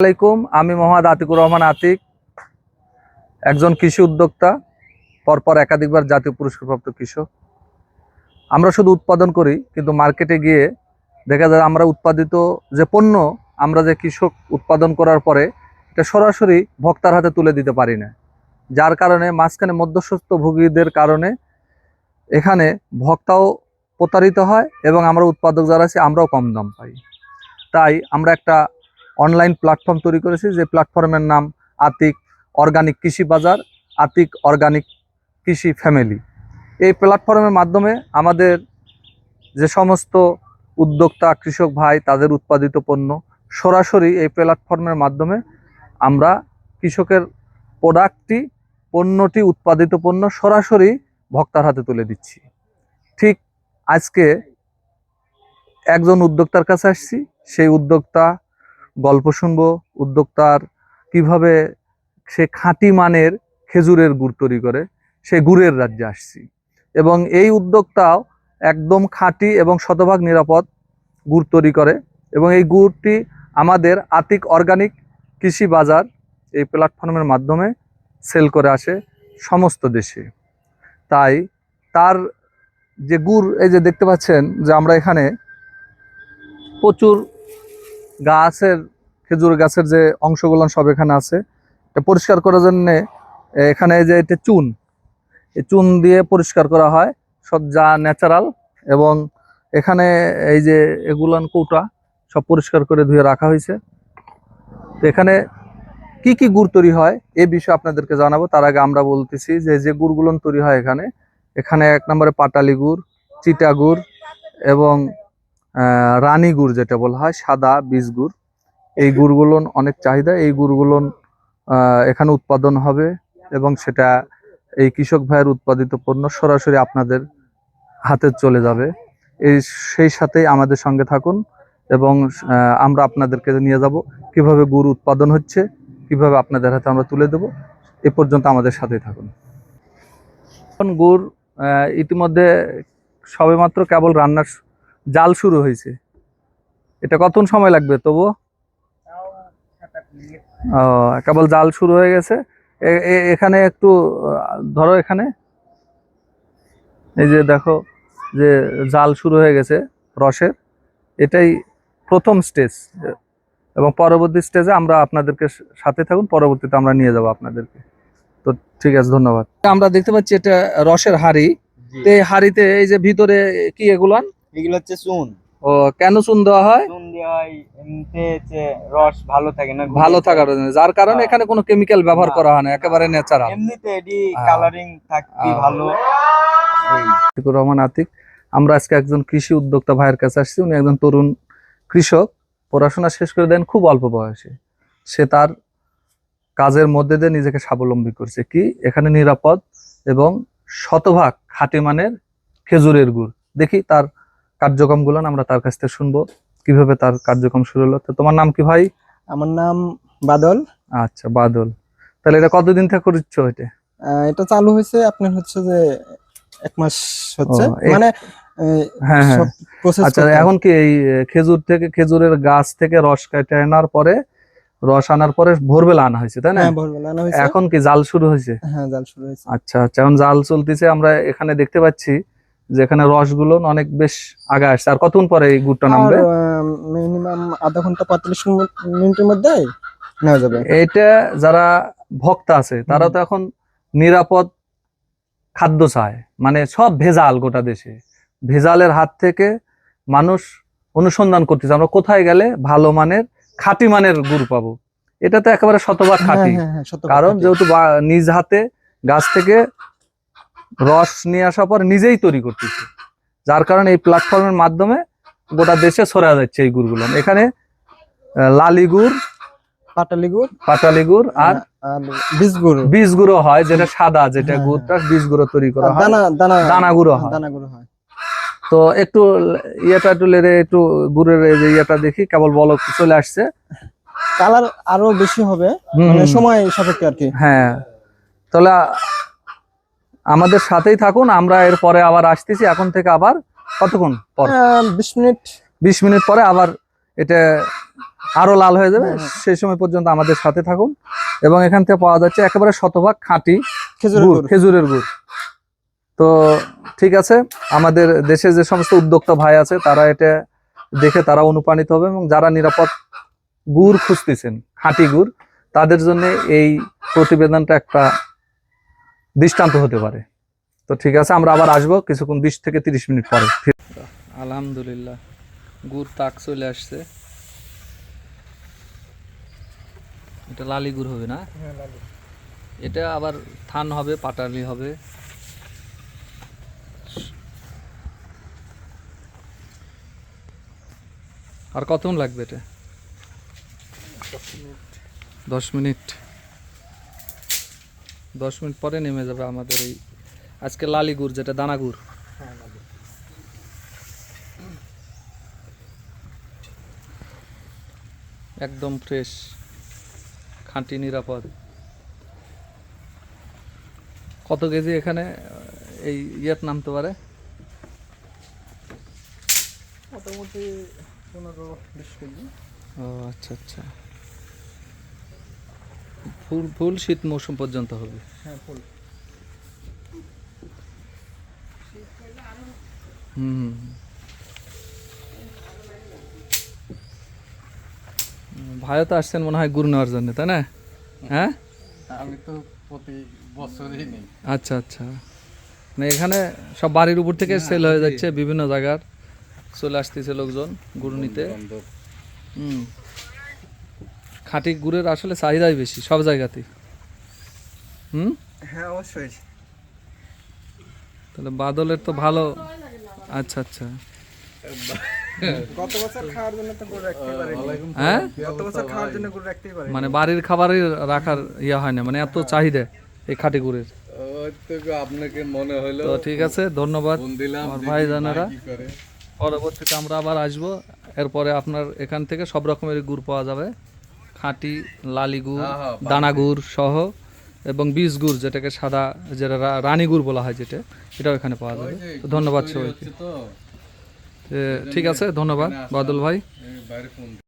আসসালামাইকুম, আমি মোহাম্মদ আতিকুর রহমান আতিক, একজন কৃষি উদ্যোক্তা, পরপর একাধিকবার জাতীয় পুরস্কারপ্রাপ্ত কৃষক। আমরা শুধু উৎপাদন করি, কিন্তু মার্কেটে গিয়ে দেখা যায় আমরা উৎপাদিত যে পণ্য আমরা যে কৃষক উৎপাদন করার পরে এটা সরাসরি ভোক্তার হাতে তুলে দিতে পারি না, যার কারণে মাঝখানে মধ্যস্বত্বভোগীদের কারণে এখানে ভোক্তাও প্রতারিত হয় এবং আমরা উৎপাদক যারা আছি আমরাও কম দাম পাই। তাই আমরা একটা অনলাইন প্ল্যাটফর্ম তৈরি করেছি, যে প্ল্যাটফর্মের নাম আতিক অর্গানিক কৃষি বাজার, আতিক অর্গানিক কৃষি ফ্যামিলি। এই প্ল্যাটফর্মের মাধ্যমে আমাদের যে সমস্ত উদ্যোক্তা কৃষক ভাই তাদের উৎপাদিত পণ্য সরাসরি এই প্ল্যাটফর্মের মাধ্যমে আমরা কৃষকের পণ্যটি উৎপাদিত পণ্য সরাসরি ভোক্তার হাতে তুলে দিচ্ছি। ঠিক আজকে একজন উদ্যোক্তার কাছে আসছি, সেই উদ্যোক্তা গল্প শুনবো, উদ্যোক্তার কিভাবে সে খাঁটি মানের খেজুরের গুড় তৈরি করে, সেই গুড়ের রাজ্যে আসছি। এবং এই উদ্যোক্তাও একদম খাঁটি এবং শতভাগ নিরাপদ গুড় তৈরি করে, এবং এই গুড়টি আমাদের আতিক অর্গানিক কৃষি বাজার এই প্ল্যাটফর্মের মাধ্যমে সেল করে আসে সমস্ত দেশে। তাই তার যে গুড়, এই যে দেখতে পাচ্ছেন যে আমরা এখানে প্রচুর খেজুর গাছের যে অংশগুলো সব এখানে আছে, এটা পরিষ্কার করার জন্যে এখানে যে এটা এই চুন দিয়ে পরিষ্কার করা হয় সব, যা ন্যাচারাল। এবং এখানে এই যে এগুলান কৌটা সব পরিষ্কার করে ধুয়ে রাখা হয়েছে। তো এখানে কি কি গুড় তৈরি হয় এ বিষয়ে আপনাদেরকে জানাবো। তার আগে আমরা বলতেছি যে গুড়গুলো তৈরি হয় এখানে এক নম্বরে পাটালি গুড়, চিটা গুড় এবং রানী গুড় যেটা বলা হয়, সাদা বীজ গুড়। এই গুড়গুলো অনেক চাহিদা, এই গুড়গুলো এখানে উৎপাদন হবে এবং সেটা এই কৃষক ভাইয়ের উৎপাদিত পণ্য সরাসরি আপনাদের হাতে চলে যাবে। সেই সাথেই আমাদের সঙ্গে থাকুন এবং আমরা আপনাদেরকে নিয়ে যাব কিভাবে গুড় উৎপাদন হচ্ছে, কিভাবে আপনাদের হাতে আমরা তুলে দেব। এ পর্যন্ত আমাদের সাথেই থাকুন। গুড় ইতিমধ্যে সবেমাত্র কেবল রান্নার জাল শুরু হয়েছে। এটা কতক্ষণ সময় লাগবে তবু? কেবল জাল শুরু হয়ে গেছে। এখানে একটু ধরো, এখানে এই যে দেখো যে জাল শুরু হয়ে গেছে রসের, এটাই প্রথম স্টেজ এবং পরবর্তী স্টেজে আমরা আপনাদেরকে সাথে থাকুন, পরবর্তীতে আমরা নিয়ে যাব আপনাদেরকে। তো ঠিক আছে, ধন্যবাদ। আমরা দেখতে পাচ্ছি এটা রসের হাঁড়ি। এই হাঁড়িতে এই যে ভিতরে কি এগুলো হচ্ছে চুন। ও, কেন চুন দেওয়া হয়? চুন দেওয়া হয় এমনিতে যে রস ভালো থাকে না, ভালো থাকার জন্য, যার কারণে এখানে কোনো কেমিক্যাল ব্যবহার করা হয় না, একেবারে ন্যাচারাল। এমনিতে এডি কালারিং থাকবে ভালো। আতিকুর রহমান আতিক, আমরা আজকে একজন কৃষি উদ্যোক্তা ভাইয়ের কাছে আসছি। উনি একজন তরুণ কৃষক, পড়াশোনা শেষ করে দেন খুব অল্প বয়সে। সে তার কাজের মধ্যে দিয়ে নিজেকে স্বাবলম্বী করছে। কি এখানে নিরাপদ এবং শতভাগ খাঁটি মানের খেজুরের গুড়। দেখি তার কার্যক্রমগুলো আমরা তার কাছ থেকে শুনবো, কিভাবে তার কার্যক্রম শুরু হলো। তো তোমার নাম কি ভাই? আমার নাম বাদল। আচ্ছা, বাদল। তাহলে এটা কতদিন থেকে করছো? এটা চালু হয়েছে আপনার হচ্ছে যে 1 মাস হচ্ছে, মানে হ্যাঁ হ্যাঁ। আচ্ছা, এখন কি এই খেজুরের গাছ থেকে রস কেটে আনার পরে ভোরবেলা আনা হয়েছে, তাই না? হ্যাঁ, ভোরবেলা আনা হয়েছে। এখন কি জাল শুরু হয়েছে? হ্যাঁ, জাল শুরু হয়েছে। আচ্ছা আচ্ছা, এখন জাল চলতেছে। আমরা এখানে দেখতে পাচ্ছি যে এখানে রসগুলো অনেক বেশ আগে আসছে। আর কতক্ষণ পরে এই গুড়টা নামবে? মিনিমাম আধা ঘন্টা 45 মিনিটের মধ্যে নেওয়া যাবে। এটা যারা ভক্ত আছে তারা তো এখন নিরাপদ খাদ্য চায়, মানে সব ভেজাল, গোটা দেশে ভেজালের হাত থেকে মানুষ অনুসন্ধান করতেছে আমরা কোথায় গেলে ভালো মানের খাঁটি মানের গুড় পাবো। এটা তো একেবারে শতভাগ খাঁটি, কারণ যেহেতু নিজ হাতে গাছ থেকে রস নিয়ে আসার পর নিজেই তৈরি করতেছে, যার কারণে এই প্ল্যাটফর্মের মাধ্যমে গোটা দেশে ছড়া যাচ্ছে এই গুড়গুলো। এখানে লালি গুড়, পাটালি গুড় আর বীজ গুঁড়ো হয়, যেটা সাদা, যেটা গুড়টা বীজ গুঁড়ো তৈরি করা হয়, দানা গুঁড়ো হয়। তো একটু একটু লেড়ে একটু গুড়ের ইয়েটা দেখি, কেবল বলক চলে আসছে, কালার আরো বেশি হবে, মানে সময় সাপেক্ষে আর কি। হ্যাঁ, তাহলে আমাদের সাথেই থাকুন, আমরা এরপরে আবার আসতেছি। এখন থেকে আবার কতক্ষণ পর? 20 মিনিট। 20 মিনিট পরে আবার এটা আরো লাল হয়ে যাবে, সেই সময় পর্যন্ত আমাদের সাথে থাকুন। এবং এখান থেকে পাওয়া যাচ্ছে একেবারে শতভাগ খাঁটি খেজুরের গুড়। খেজুরের গুড়। তো ঠিক আছে, আমাদের দেশে যে সমস্ত উদ্যোক্তা ভাই আছে তারা এটা দেখে তারা অনুপ্রাণিত হবে, এবং যারা নিরাপদ গুড় খুঁজতেছেন, খাঁটি গুড়, তাদের জন্য এই প্রতিবেদনটা একটা দৃষ্টান্ত হতে পারে। তো ঠিক আছে, আমরা আবার আসবো কিছুক্ষণ 20 থেকে 30 মিনিট পরে। আলহামদুলিল্লাহ, গুড় তাক চলে আসছে। এটা লালি গুড় হবে না? এটা আবার থান হবে, পাটালি হবে। আর কতক্ষণ লাগবে এটা? 10 মিনিট। 10 মিনিট পরে নেমে যাবে আমাদের এই আজকে লালি গুড়, যেটা দানা গুড়। একদম ফ্রেশ, খাঁটি, নিরাপদ। কত কেজি এখানে এই ইয়ের নামতে পারে? মোটামুটি 15-20 কেজি। ও আচ্ছা আচ্ছা। ফুল ফুল শীত মৌসুম পর্যন্ত হবে। হ্যাঁ, ফুল। হুম। ভাইও তো আসছেন মনে হয় গুড় নেওয়ার জন্য, তাই না? হ্যাঁ, আমি তো প্রতি বছরই নেই। আচ্ছা আচ্ছা। মানে এখানে সব বাড়ির উপর থেকে সেল হয়ে যাচ্ছে, বিভিন্ন জায়গার চলে আসতেছে লোকজন গুড় নিতে। হুম। খাঁটি গুড়ের আসলে চাহিদাই বেশি সব জায়গাতেই। হুম। হ্যাঁ, অবশ্যই। তাহলে বাদলের তো ভালো। আচ্ছা আচ্ছা। গত বছর খাওয়ার জন্য তো গুড় রাখতেই পারিনি। হ্যাঁ, গত বছর খাওয়ার জন্য গুড় রাখতেই পারিনি। মানে বাড়ির খাবারই রাখার ইয়া হয় না, মানে এত চাহিদা এই খাঁটি গুড়ের। আপনাকে মনে হলো তো ঠিক আছে, ধন্যবাদ ফোন দিলাম, আমার দেখি ভাই জানারা। কি করে। পরবর্তীতে আমরা আবার আসবো। এরপরে আপনার এখান থেকে সব রকমের গুড় পাওয়া যাবে, খাঁটি লালি গুড়, হ্যাঁ, দানা গুড় সহ, এবং বীজ গুড়, যেটাকে সাদা, যেটা রানী গুড় বলা হয়, যেটা এটাও এখানে পাওয়া যাবে। তো ধন্যবাদ সবাইকে। হচ্ছে তো ঠিক আছে, ধন্যবাদ বাদল ভাই। বাইরে ফোন